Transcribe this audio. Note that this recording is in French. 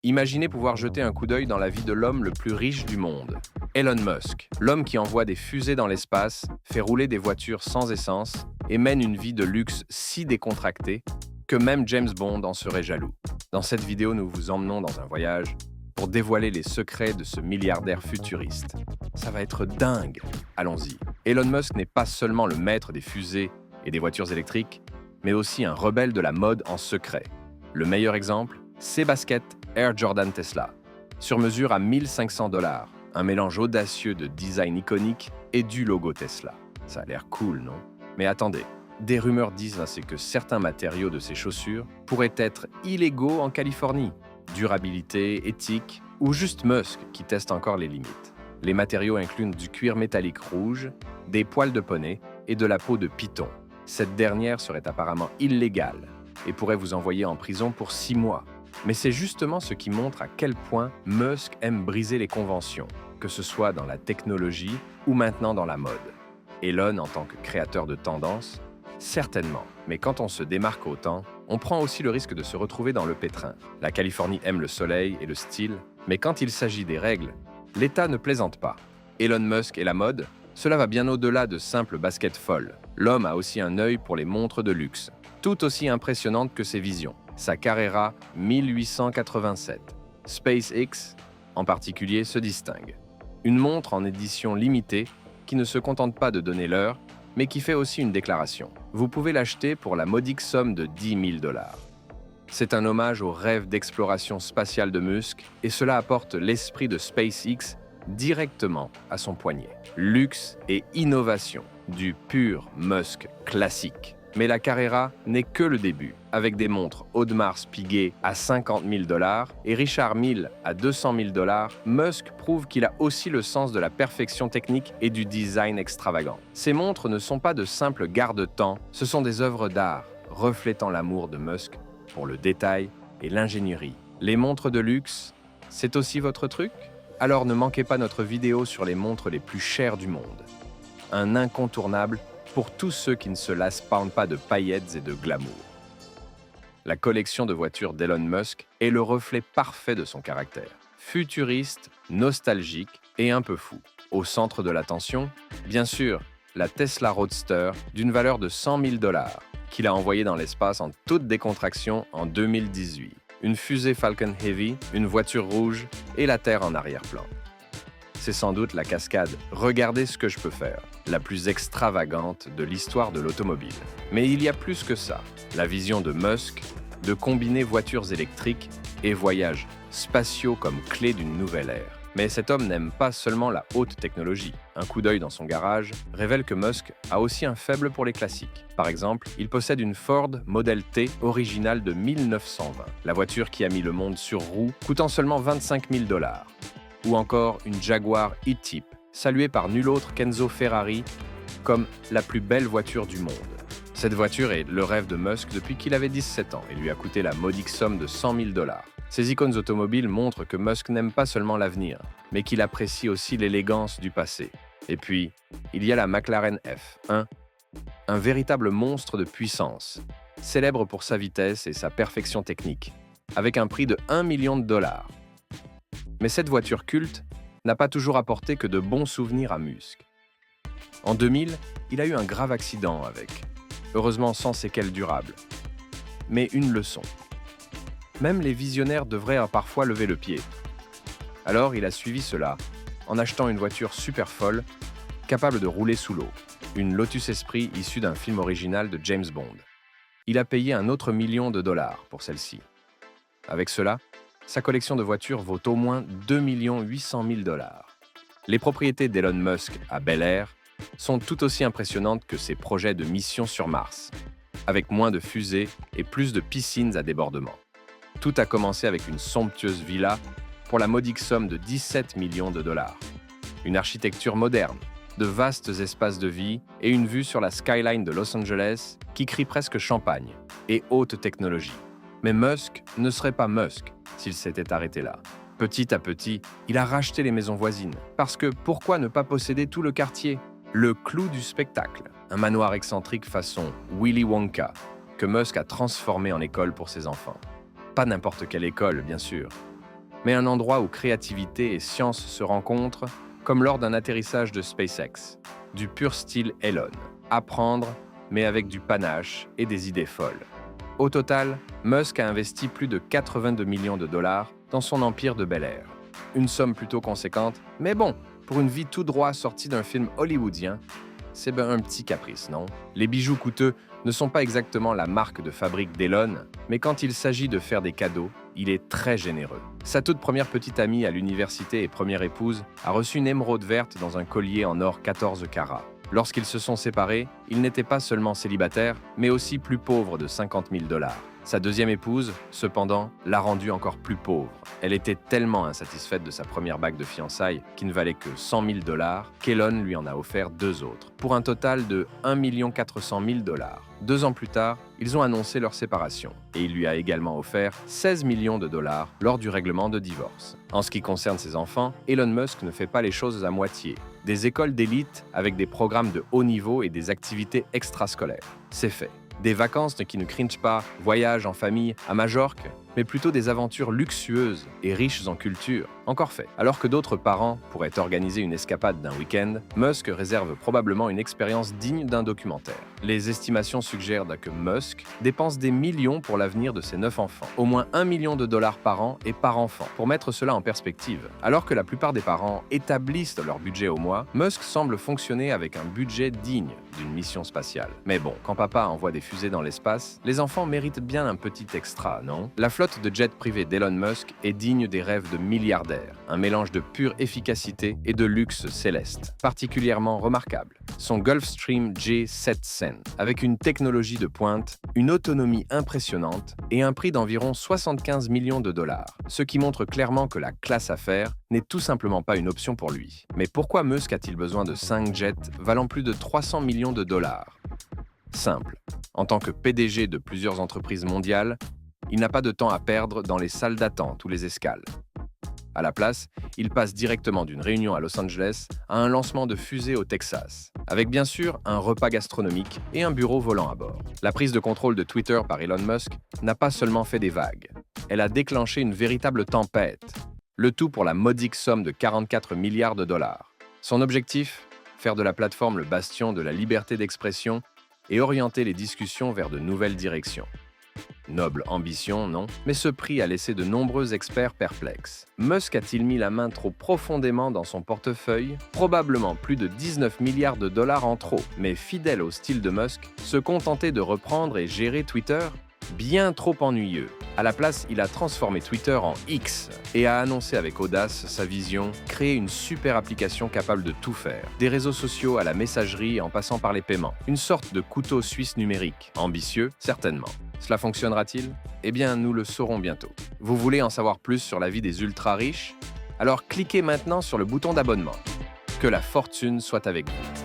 Imaginez pouvoir jeter un coup d'œil dans la vie de l'homme le plus riche du monde. Elon Musk, l'homme qui envoie des fusées dans l'espace, fait rouler des voitures sans essence et mène une vie de luxe si décontractée que même James Bond en serait jaloux. Dans cette vidéo, nous vous emmenons dans un voyage pour dévoiler les secrets de ce milliardaire futuriste. Ça va être dingue. Allons-y. Elon Musk n'est pas seulement le maître des fusées et des voitures électriques, mais aussi un rebelle de la mode en secret. Le meilleur exemple, ses baskets Air Jordan Tesla. Sur mesure à 1500 $, un mélange audacieux de design iconique et du logo Tesla. Ça a l'air cool, non? Mais attendez, des rumeurs disent ainsi que certains matériaux de ces chaussures pourraient être illégaux en Californie. Durabilité, éthique ou juste Musk qui teste encore les limites. Les matériaux incluent du cuir métallique rouge, des poils de poney et de la peau de python. Cette dernière serait apparemment illégale et pourrait vous envoyer en prison pour 6 mois. Mais c'est justement ce qui montre à quel point Musk aime briser les conventions, que ce soit dans la technologie ou maintenant dans la mode. Elon, en tant que créateur de tendance, certainement. Mais quand on se démarque autant, on prend aussi le risque de se retrouver dans le pétrin. La Californie aime le soleil et le style, mais quand il s'agit des règles, l'État ne plaisante pas. Elon Musk et la mode, cela va bien au-delà de simples baskets folles. L'homme a aussi un œil pour les montres de luxe, tout aussi impressionnantes que ses visions. Sa Carrera 1887. SpaceX, en particulier, se distingue. Une montre en édition limitée qui ne se contente pas de donner l'heure, mais qui fait aussi une déclaration. Vous pouvez l'acheter pour la modique somme de 10 000 $. C'est un hommage au rêve d'exploration spatiale de Musk et cela apporte l'esprit de SpaceX directement à son poignet. Luxe et innovation, du pur Musk classique. Mais la Carrera n'est que le début. Avec des montres Audemars Piguet à 50 000 $ et Richard Mille à 200 000 $, Musk prouve qu'il a aussi le sens de la perfection technique et du design extravagant. Ces montres ne sont pas de simples garde-temps, ce sont des œuvres d'art reflétant l'amour de Musk pour le détail et l'ingénierie. Les montres de luxe, c'est aussi votre truc? Alors ne manquez pas notre vidéo sur les montres les plus chères du monde. Un incontournable pour tous ceux qui ne se lassent pas de paillettes et de glamour. La collection de voitures d'Elon Musk est le reflet parfait de son caractère. Futuriste, nostalgique et un peu fou. Au centre de l'attention, bien sûr, la Tesla Roadster d'une valeur de 100 000 $, qu'il a envoyée dans l'espace en toute décontraction en 2018. Une fusée Falcon Heavy, une voiture rouge et la Terre en arrière-plan. C'est sans doute la cascade « Regardez ce que je peux faire », la plus extravagante de l'histoire de l'automobile. Mais il y a plus que ça. La vision de Musk de combiner voitures électriques et voyages spatiaux comme clé d'une nouvelle ère. Mais cet homme n'aime pas seulement la haute technologie. Un coup d'œil dans son garage révèle que Musk a aussi un faible pour les classiques. Par exemple, il possède une Ford Model T originale de 1920. La voiture qui a mis le monde sur roue, coûtant seulement 25 000 $. Ou encore une Jaguar E-Type, saluée par nul autre qu'Enzo Ferrari comme la plus belle voiture du monde. Cette voiture est le rêve de Musk depuis qu'il avait 17 ans et lui a coûté la modique somme de 100 000 $. Ces icônes automobiles montrent que Musk n'aime pas seulement l'avenir, mais qu'il apprécie aussi l'élégance du passé. Et puis, il y a la McLaren F1, un véritable monstre de puissance, célèbre pour sa vitesse et sa perfection technique, avec un prix de 1 million de $. Mais cette voiture culte n'a pas toujours apporté que de bons souvenirs à Musk. En 2000, il a eu un grave accident avec, heureusement sans séquelles durables, mais une leçon. Même les visionnaires devraient parfois lever le pied. Alors il a suivi cela en achetant une voiture super folle, capable de rouler sous l'eau, une Lotus Esprit issue d'un film original de James Bond. Il a payé un autre $1 million pour celle-ci. Avec cela, sa collection de voitures vaut au moins 2 800 000 $. Les propriétés d'Elon Musk à Bel Air sont tout aussi impressionnantes que ses projets de mission sur Mars, avec moins de fusées et plus de piscines à débordement. Tout a commencé avec une somptueuse villa pour la modique somme de 17 millions de $. Une architecture moderne, de vastes espaces de vie et une vue sur la skyline de Los Angeles qui crie presque champagne et haute technologie. Mais Musk ne serait pas Musk s'il s'était arrêté là. Petit à petit, il a racheté les maisons voisines. Parce que pourquoi ne pas posséder tout le quartier? Le clou du spectacle, un manoir excentrique façon Willy Wonka, que Musk a transformé en école pour ses enfants. Pas n'importe quelle école, bien sûr, mais un endroit où créativité et science se rencontrent, comme lors d'un atterrissage de SpaceX. Du pur style Elon. Apprendre, mais avec du panache et des idées folles. Au total, Musk a investi plus de 82 millions de dollars dans son empire de Bel Air. Une somme plutôt conséquente, mais bon, pour une vie tout droit sortie d'un film hollywoodien, c'est ben un petit caprice, non? Les bijoux coûteux ne sont pas exactement la marque de fabrique d'Elon, mais quand il s'agit de faire des cadeaux, il est très généreux. Sa toute première petite amie à l'université et première épouse a reçu une émeraude verte dans un collier en or 14 carats. Lorsqu'ils se sont séparés, il n'était pas seulement célibataire, mais aussi plus pauvre de 50 000 dollars. Sa deuxième épouse, cependant, l'a rendu encore plus pauvre. Elle était tellement insatisfaite de sa première bague de fiançailles, qui ne valait que 100 000 dollars, qu'Elon lui en a offert 2 autres, pour un total de 1 400 000 dollars. 2 ans plus tard, ils ont annoncé leur séparation, et il lui a également offert 16 millions de dollars lors du règlement de divorce. En ce qui concerne ses enfants, Elon Musk ne fait pas les choses à moitié. Des écoles d'élite avec des programmes de haut niveau et des activités extrascolaires. C'est fait. Des vacances qui ne cringent pas, voyages en famille à Majorque, mais plutôt des aventures luxueuses et riches en culture. Encore fait. Alors que d'autres parents pourraient organiser une escapade d'un week-end, Musk réserve probablement une expérience digne d'un documentaire. Les estimations suggèrent que Musk dépense des millions pour l'avenir de ses 9 enfants. Au moins 1 million de dollars par an et par enfant. Pour mettre cela en perspective, alors que la plupart des parents établissent leur budget au mois, Musk semble fonctionner avec un budget digne d'une mission spatiale. Mais bon, quand papa envoie des fusées dans l'espace, les enfants méritent bien un petit extra, non? La flotte de jets privés d'Elon Musk est digne des rêves de milliardaires, un mélange de pure efficacité et de luxe céleste, particulièrement remarquable. Son Gulfstream G700, avec une technologie de pointe, une autonomie impressionnante et un prix d'environ 75 millions de dollars, ce qui montre clairement que la classe affaires n'est tout simplement pas une option pour lui. Mais pourquoi Musk a-t-il besoin de 5 jets valant plus de 300 millions de dollars? Simple. En tant que PDG de plusieurs entreprises mondiales, il n'a pas de temps à perdre dans les salles d'attente ou les escales. À la place, il passe directement d'une réunion à Los Angeles à un lancement de fusée au Texas, avec bien sûr un repas gastronomique et un bureau volant à bord. La prise de contrôle de Twitter par Elon Musk n'a pas seulement fait des vagues, elle a déclenché une véritable tempête, le tout pour la modique somme de 44 milliards de dollars. Son objectif? Faire de la plateforme le bastion de la liberté d'expression et orienter les discussions vers de nouvelles directions. Noble ambition, non? Mais ce prix a laissé de nombreux experts perplexes. Musk a-t-il mis la main trop profondément dans son portefeuille? Probablement plus de 19 milliards de dollars en trop. Mais fidèle au style de Musk, se contenter de reprendre et gérer Twitter? Bien trop ennuyeux. À la place, il a transformé Twitter en X et a annoncé avec audace sa vision, créer une super application capable de tout faire. Des réseaux sociaux à la messagerie en passant par les paiements. Une sorte de couteau suisse numérique. Ambitieux, certainement. Cela fonctionnera-t-il? Eh bien, nous le saurons bientôt. Vous voulez en savoir plus sur la vie des ultra-riches? Alors cliquez maintenant sur le bouton d'abonnement. Que la fortune soit avec vous.